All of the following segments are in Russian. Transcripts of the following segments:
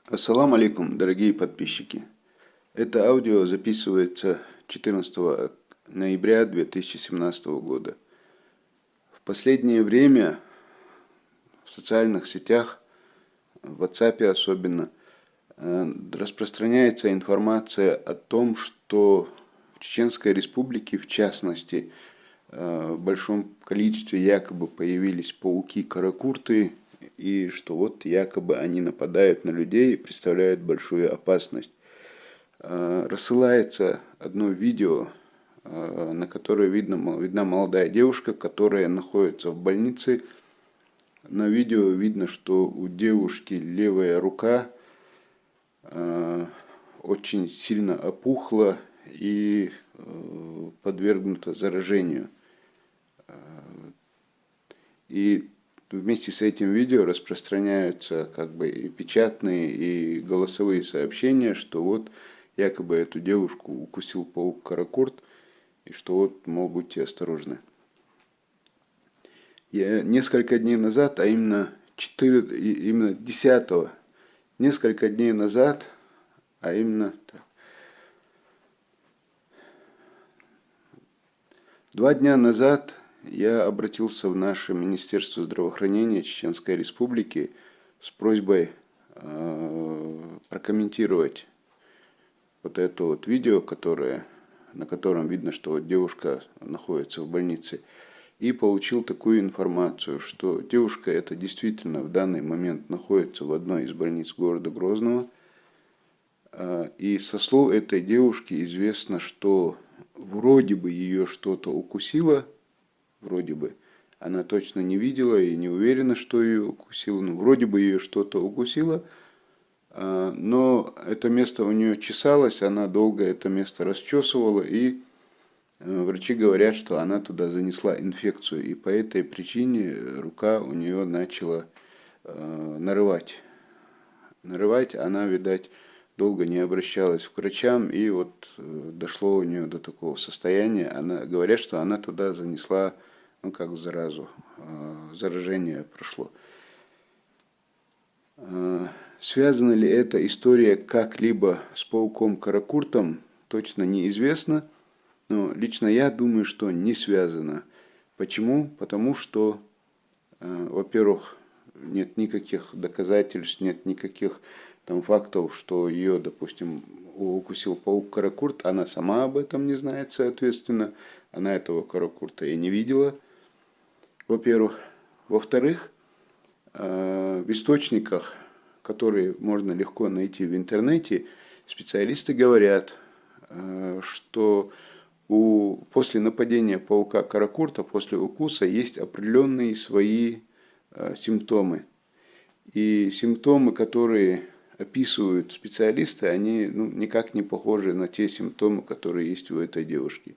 Ассаламу алейкум, дорогие подписчики. Это аудио записывается 14 ноября 2017 года. В последнее время в социальных сетях, в WhatsApp особенно, распространяется информация о том, что в Чеченской Республике, в частности, в большом количестве якобы появились пауки-каракурты, и что вот якобы они нападают на людей и представляют большую опасность. Рассылается одно видео, на которое видна молодая девушка, которая находится в больнице. На видео видно, что у девушки левая рука очень сильно опухла и подвергнута заражению. И вместе с этим видео распространяются как бы и печатные, и голосовые сообщения, что вот якобы эту девушку укусил паук-каракурт, и что вот, мол, будьте осторожны. Я несколько дней назад, а именно 10 несколько дней назад, а именно 2 дня назад я обратился в наше Министерство здравоохранения Чеченской Республики с просьбой прокомментировать вот это вот видео, на котором видно, что вот девушка находится в больнице, и получил такую информацию, что девушка эта действительно в данный момент находится в одной из больниц города Грозного. И со слов этой девушки известно, что вроде бы ее что-то укусило, вроде бы, она точно не видела и не уверена, что ее укусило, но вроде бы ее что-то укусило, но это место у нее чесалось, она долго это место расчесывала, и врачи говорят, что она туда занесла инфекцию, и по этой причине рука у нее начала нарывать. Нарывать она, видать, долго не обращалась к врачам, и вот дошло у нее до такого состояния. Говорят, что она туда занесла, ну, как заразу, заражение прошло. Связана ли эта история как-либо с пауком-каракуртом, точно неизвестно, но лично я думаю, что не связано. Почему? Потому что, во-первых, нет никаких доказательств, нет никаких там фактов, что ее, допустим, укусил паук-каракурт, она сама об этом не знает, соответственно, она этого каракурта и не видела, во-первых. Во-вторых, в источниках, которые можно легко найти в интернете, специалисты говорят, что после нападения паука-каракурта, после укуса, есть определенные свои симптомы. И симптомы, которые описывают специалисты, они никак не похожи на те симптомы, которые есть у этой девушки.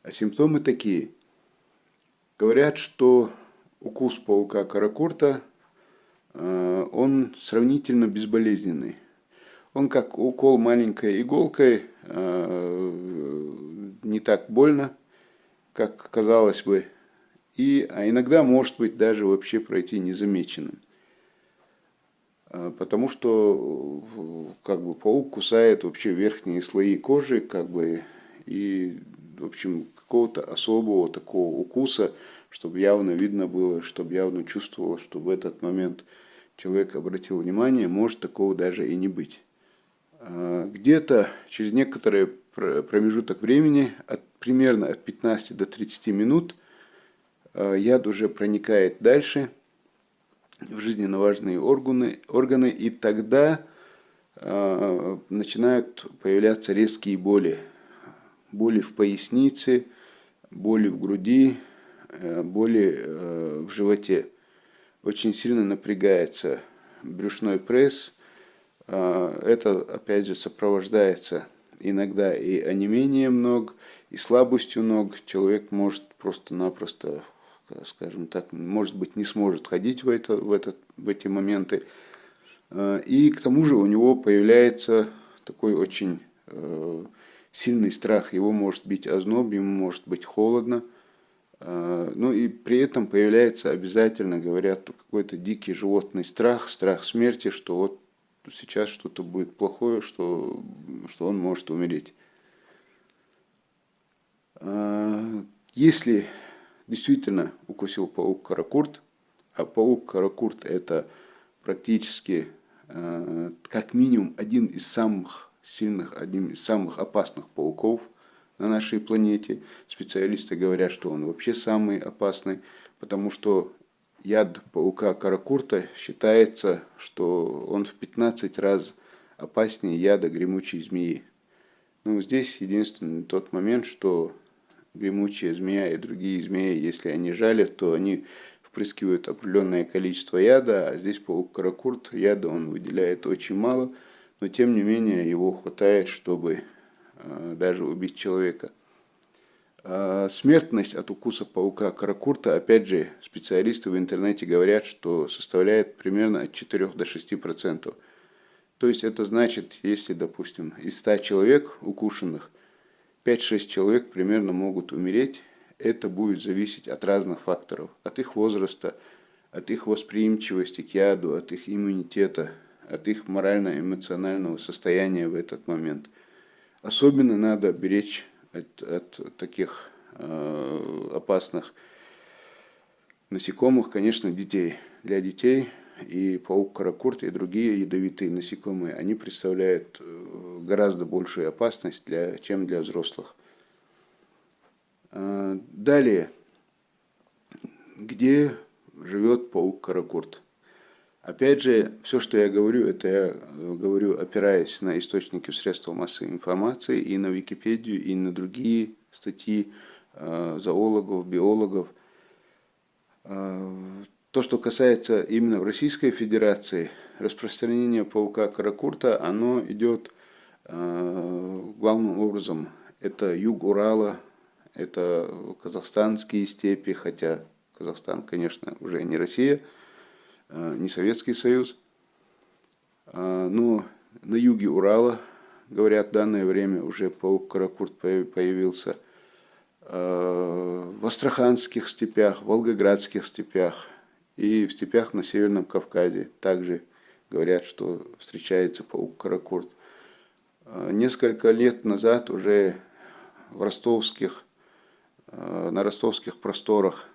А симптомы такие. Говорят, что укус паука-каракурта, он сравнительно безболезненный. Он как укол маленькой иголкой, не так больно, как казалось бы, а иногда может быть даже вообще пройти незамеченным. Потому что как бы паук кусает вообще верхние слои кожи, как бы, и в общем какого-то особого такого укуса, чтобы явно видно было, чтобы явно чувствовалось, что в этот момент человек обратил внимание, может такого даже и не быть. Где-то через некоторый промежуток времени, примерно от 15 до 30 минут, яд уже проникает дальше в жизненно важные органы, и тогда начинают появляться резкие боли. Боли в пояснице, боли в груди, боли в животе. Очень сильно напрягается брюшной пресс. Это, опять же, сопровождается иногда и онемением ног, и слабостью ног. Человек может просто-напросто, скажем так, может быть, не сможет ходить в эти моменты. И к тому же у него появляется такой очень сильный страх. Его может бить озноб, ему может быть холодно. Ну и при этом появляется обязательно, говорят, какой-то дикий животный страх, страх смерти, что вот сейчас что-то будет плохое, что он может умереть. Если действительно укусил паук каракурт, а паук каракурт это практически как минимум один из самых сильных, один из самых опасных пауков на нашей планете. Специалисты говорят, что он вообще самый опасный, потому что яд паука каракурта считается, что он в 15 раз опаснее яда гремучей змеи. Ну, здесь единственный тот момент, что гремучая змея и другие змеи, если они жалят, то они впрыскивают определенное количество яда, а здесь паук каракурт, яда он выделяет очень мало, но тем не менее его хватает, чтобы даже убить человека. Смертность от укуса паука каракурта, опять же, специалисты в интернете говорят, что составляет примерно от 4 до 6%. То есть это значит, если, допустим, из 100 человек укушенных, 5-6 человек примерно могут умереть. Это будет зависеть от разных факторов. От их возраста, от их восприимчивости к яду, от их иммунитета, от их морально-эмоционального состояния в этот момент. Особенно надо беречь от таких опасных насекомых, конечно, детей. Для детей и паук каракурт, и другие ядовитые насекомые, они представляют гораздо большую опасность, чем для взрослых. Далее, где живет паук каракурт? Опять же, все, что я говорю, это я говорю, опираясь на источники в средствах массовой информации, и на Википедию, и на другие статьи зоологов, биологов. То, что касается именно в Российской Федерации, распространение паука каракурта, оно идет главным образом. Это юг Урала, это казахстанские степи, хотя Казахстан, конечно, уже не Россия, не Советский Союз. Но на юге Урала, говорят, в данное время уже паук каракурт появился. В Астраханских степях, в Волгоградских степях и в степях на Северном Кавказе также говорят, что встречается паук каракурт. Несколько лет назад уже на ростовских просторах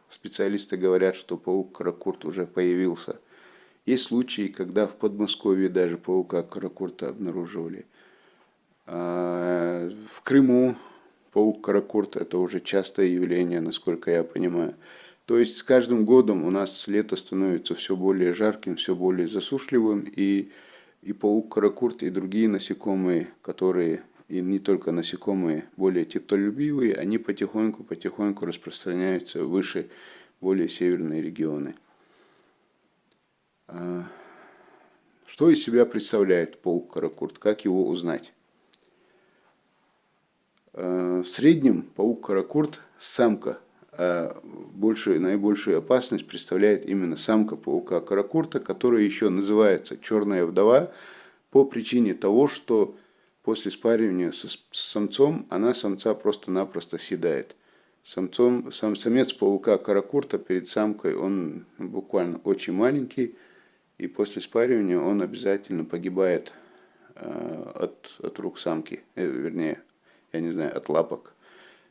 специалисты говорят, что паук каракурт уже появился. Есть случаи, когда в Подмосковье даже паука каракурта обнаруживали. В Крыму паук каракурт это уже частое явление, насколько я понимаю. То есть с каждым годом у нас лето становится все более жарким, все более засушливым, и паук каракурт, и другие насекомые, которые, и не только насекомые, более теплолюбивые, они потихоньку распространяются выше, более северные регионы. Что из себя представляет паук каракурт? Как его узнать? В среднем паук каракурт самка, а наибольшую опасность представляет именно самка паука каракурта, которая еще называется черная вдова по причине того, что после спаривания с самцом она самца просто-напросто съедает. Самец паука каракурта перед самкой, он буквально очень маленький, и после спаривания он обязательно погибает от рук самки, вернее, я не знаю, от лапок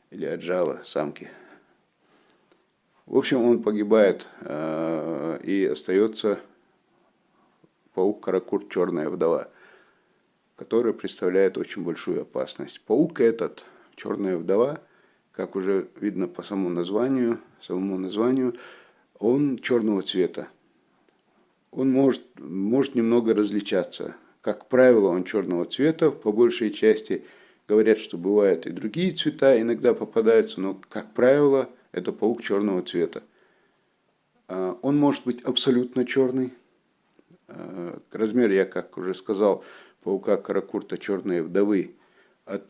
или от жала самки. В общем, он погибает, и остается паук каракурт черная вдова, которая представляет очень большую опасность. Паук этот, черная вдова, как уже видно по самому названию, он черного цвета. Он может немного различаться. Как правило, он черного цвета, по большей части. Говорят, что бывают и другие цвета, иногда попадаются, но, как правило, это паук черного цвета. Он может быть абсолютно черный. Размер, я как уже сказал, паука каракурта черной вдовы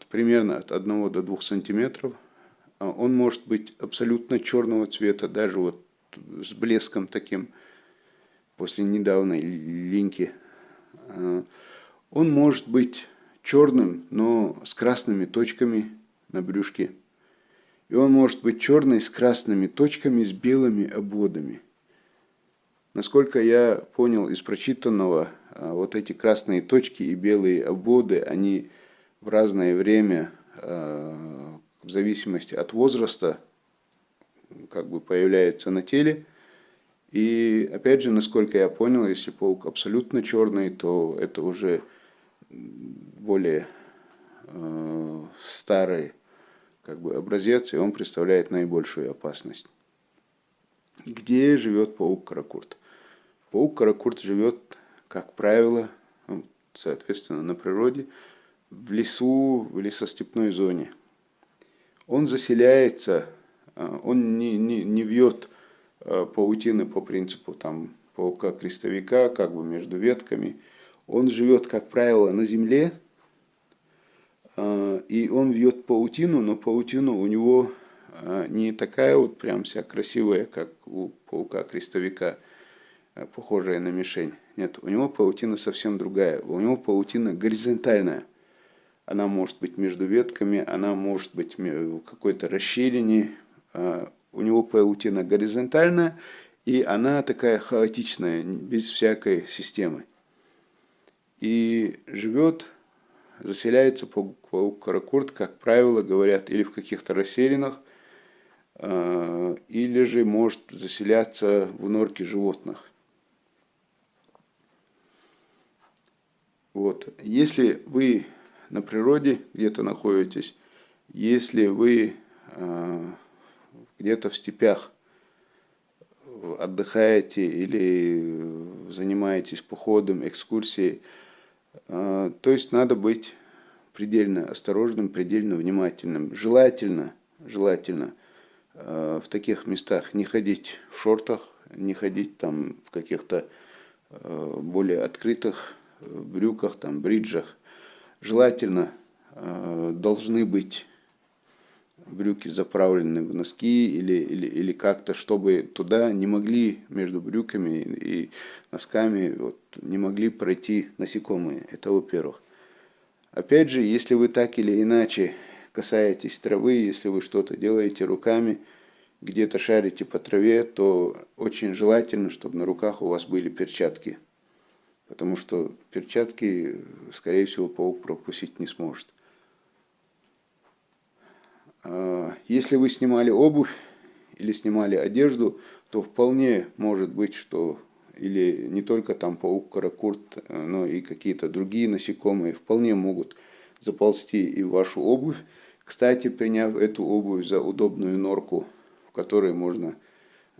примерно от 1 до 2 сантиметров. Он может быть абсолютно черного цвета, даже вот с блеском таким, после недавней линьки. Он может быть черным, но с красными точками на брюшке. И он может быть черный с красными точками, с белыми обводами. Насколько я понял из прочитанного, вот эти красные точки и белые обводы, они в разное время, в зависимости от возраста, как бы появляются на теле. И опять же, насколько я понял, если паук абсолютно черный, то это уже более старый как бы образец, и он представляет наибольшую опасность. Где живет паук-каракурт? Паук-каракурт живет, как правило, соответственно, на природе, в лесу, в лесостепной зоне. Он заселяется, он не вьет паутины по принципу там, паука-крестовика, как бы между ветками. Он живет, как правило, на земле, и он вьет паутину, но паутина у него не такая вот прям вся красивая, как у паука-крестовика, похожая на мишень. Нет, у него паутина совсем другая. У него паутина горизонтальная. Она может быть между ветками, она может быть в какой-то расщелине. У него паутина горизонтальная, и она такая хаотичная, без всякой системы. И живет, заселяется паук-каракурт, как правило, говорят, или в каких-то расселинах, или же может заселяться в норки животных. Вот. Если вы на природе где-то находитесь, если вы где-то в степях отдыхаете или занимаетесь походом, экскурсией, то есть надо быть предельно осторожным, предельно внимательным. Желательно в таких местах не ходить в шортах, не ходить там в каких-то более открытых брюках, там, бриджах. Желательно должны быть брюки заправлены в носки или как-то, чтобы туда не могли между брюками и носками вот, не могли пройти насекомые. Это во-первых. Опять же, если вы так или иначе касаетесь травы, если вы что-то делаете руками, где-то шарите по траве, то очень желательно, чтобы на руках у вас были перчатки. Потому что перчатки, скорее всего, паук прокусить не сможет. Если вы снимали обувь или снимали одежду, то вполне может быть, что или не только там паук-каракурт, но и какие-то другие насекомые вполне могут заползти и в вашу обувь. Кстати, приняв эту обувь за удобную норку, в которой можно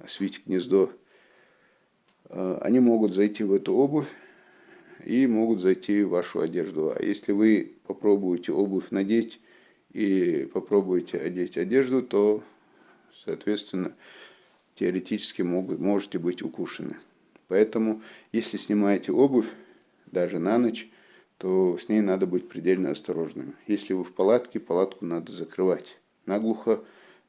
свить гнездо, они могут зайти в эту обувь и могут зайти в вашу одежду. А если вы попробуете обувь надеть и попробуете одеть одежду, то, соответственно, теоретически можете быть укушены. Поэтому, если снимаете обувь, даже на ночь, то с ней надо быть предельно осторожным. Если вы в палатке, палатку надо закрывать наглухо.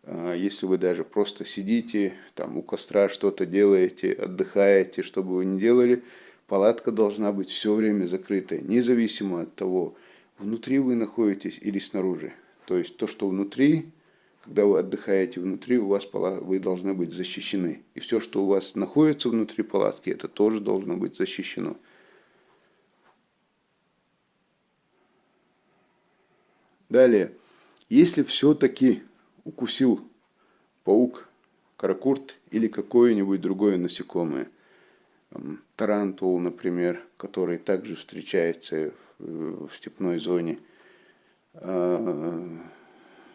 Если вы даже просто сидите, там у костра что-то делаете, отдыхаете, что бы вы ни делали, палатка должна быть все время закрытой, независимо от того, внутри вы находитесь или снаружи. То есть то, что внутри, когда вы отдыхаете внутри, вы должны быть защищены. И все, что у вас находится внутри палатки, это тоже должно быть защищено. Далее, если все-таки укусил паук, каракурт или какое-нибудь другое насекомое, тарантул, например, который также встречается в степной зоне,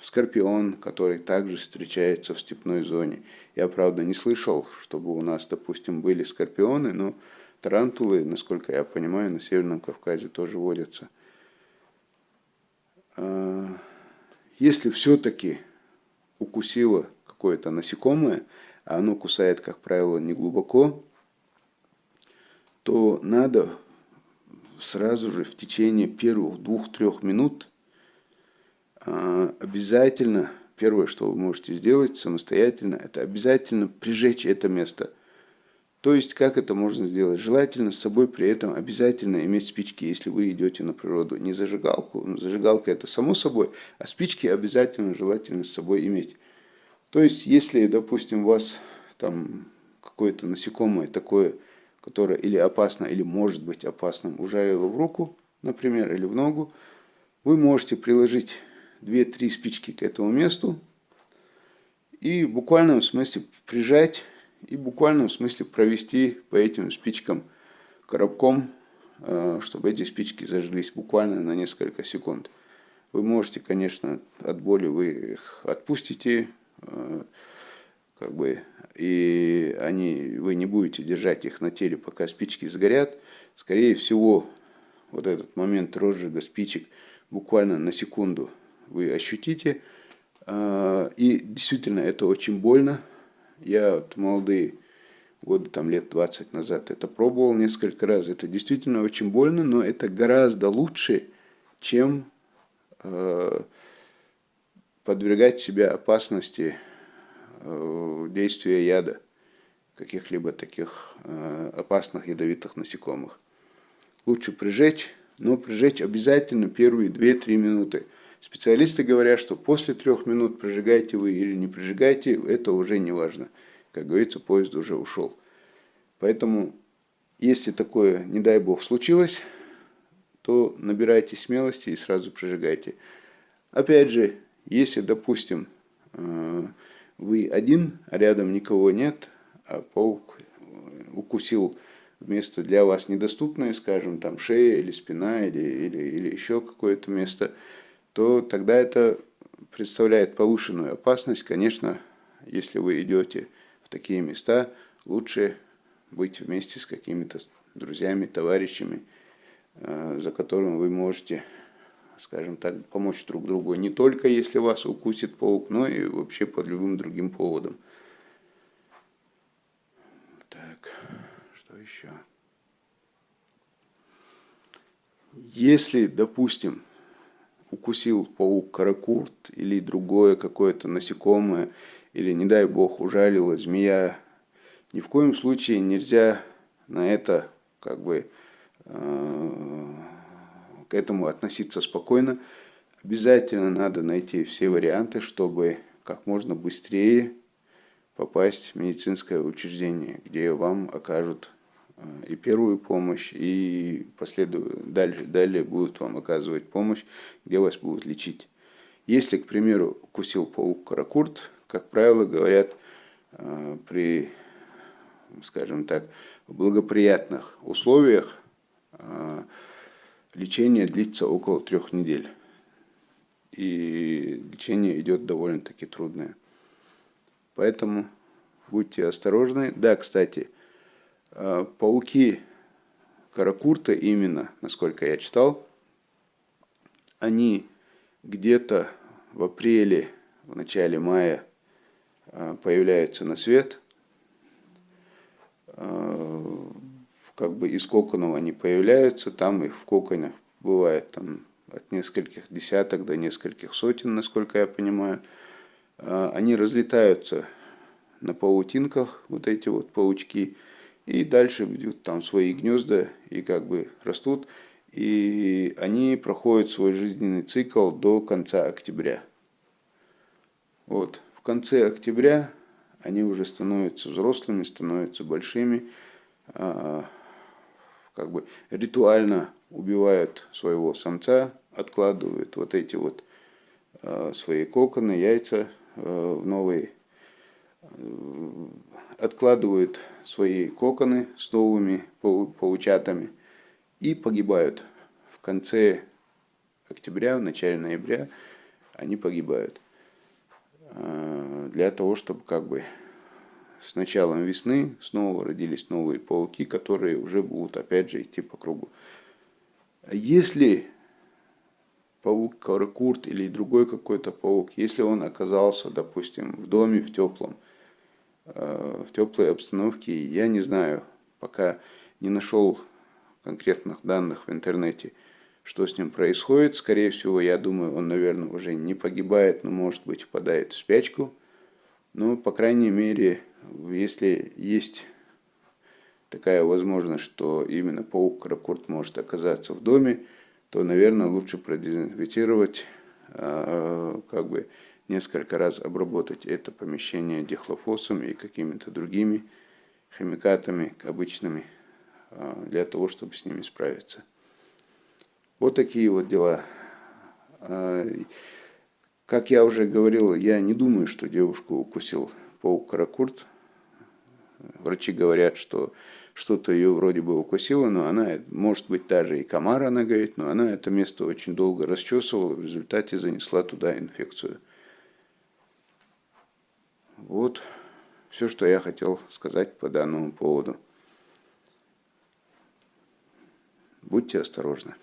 скорпион, который также встречается в степной зоне. Я, правда, не слышал, чтобы у нас, допустим, были скорпионы, но тарантулы, насколько я понимаю, на Северном Кавказе тоже водятся. Если все-таки укусило какое-то насекомое, а оно кусает, как правило, не глубоко, то надо сразу же в течение первых 2-3 минут обязательно, первое, что вы можете сделать самостоятельно, это обязательно прижечь это место. То есть, как это можно сделать? Желательно с собой при этом обязательно иметь спички, если вы идете на природу. Не зажигалку, зажигалка это само собой, а спички обязательно желательно с собой иметь. То есть, если, допустим, у вас там какое-то насекомое такое которое или опасно, или может быть опасным, ужалило в руку, например, или в ногу, вы можете приложить 2-3 спички к этому месту и в буквальном смысле прижать, и в буквальном смысле провести по этим спичкам коробком, чтобы эти спички зажглись буквально на несколько секунд. Вы можете, конечно, от боли вы их отпустите, как бы, и вы не будете держать их на теле, пока спички сгорят. Скорее всего, вот этот момент розжига спичек буквально на секунду вы ощутите. И действительно, это очень больно. Я вот молодые годы, там лет 20 назад, это пробовал несколько раз. Это действительно очень больно, но это гораздо лучше, чем подвергать себя опасности действия яда, каких-либо таких опасных ядовитых насекомых. Лучше прижечь, но прижечь обязательно первые 2-3 минуты. Специалисты говорят, что после 3 минут прижигаете вы или не прижигаете, это уже не важно. Как говорится, поезд уже ушел. Поэтому, если такое, не дай бог, случилось, то набирайте смелости и сразу прижигайте. Опять же, если, допустим, вы один, а рядом никого нет, а паук укусил место для вас недоступное, скажем, там шея или спина, или еще какое-то место, то тогда это представляет повышенную опасность. Конечно, если вы идете в такие места, лучше быть вместе с какими-то друзьями, товарищами, за которым вы можете, скажем так, помочь друг другу. Не только если вас укусит паук, но и вообще по любым другим поводам. Так, что еще? Если, допустим, укусил паук каракурт или другое какое-то насекомое, или, не дай бог, ужалила змея, ни в коем случае нельзя на это к этому относиться спокойно. Обязательно надо найти все варианты, чтобы как можно быстрее попасть в медицинское учреждение, где вам окажут и первую помощь, и далее будут вам оказывать помощь, где вас будут лечить. Если, к примеру, укусил паук каракурт, как правило, говорят, при, скажем так, благоприятных условиях лечение длится около 3 недель. И лечение идет довольно-таки трудное. Поэтому будьте осторожны. Да, кстати, пауки каракурта именно, насколько я читал, они где-то в апреле, в начале мая появляются на свет. Как бы из коконов они появляются, там их в коконах бывает там, от нескольких десяток до нескольких сотен, насколько я понимаю. Они разлетаются на паутинках, вот эти вот паучки, и дальше бьют там свои гнезда и как бы растут. И они проходят свой жизненный цикл до конца октября. Вот. В конце октября они уже становятся взрослыми, становятся большими, как бы ритуально убивают своего самца, откладывают вот эти вот свои коконы, яйца в новые, откладывают свои коконы с новыми паучатами и погибают. В конце октября, в начале ноября они погибают. Для того, чтобы как бы с началом весны снова родились новые пауки, которые уже будут опять же идти по кругу. Если паук каракурт или другой какой-то паук, если он оказался, допустим, в доме, в теплой обстановке, я не знаю, пока не нашел конкретных данных в интернете, что с ним происходит. Скорее всего, я думаю, он, наверное, уже не погибает, но, может быть, впадает в спячку. Но, по крайней мере, если есть такая возможность, что именно паук каракурт может оказаться в доме, то, наверное, лучше продезинфицировать, как бы несколько раз обработать это помещение дихлофосом и какими-то другими химикатами обычными, для того, чтобы с ними справиться. Вот такие вот дела. Как я уже говорил, я не думаю, что девушку укусил паук-каракурт. Врачи говорят, что что-то ее вроде бы укусило, но она, может быть, даже и комар, она говорит, но она это место очень долго расчесывала, в результате занесла туда инфекцию. Вот все, что я хотел сказать по данному поводу. Будьте осторожны.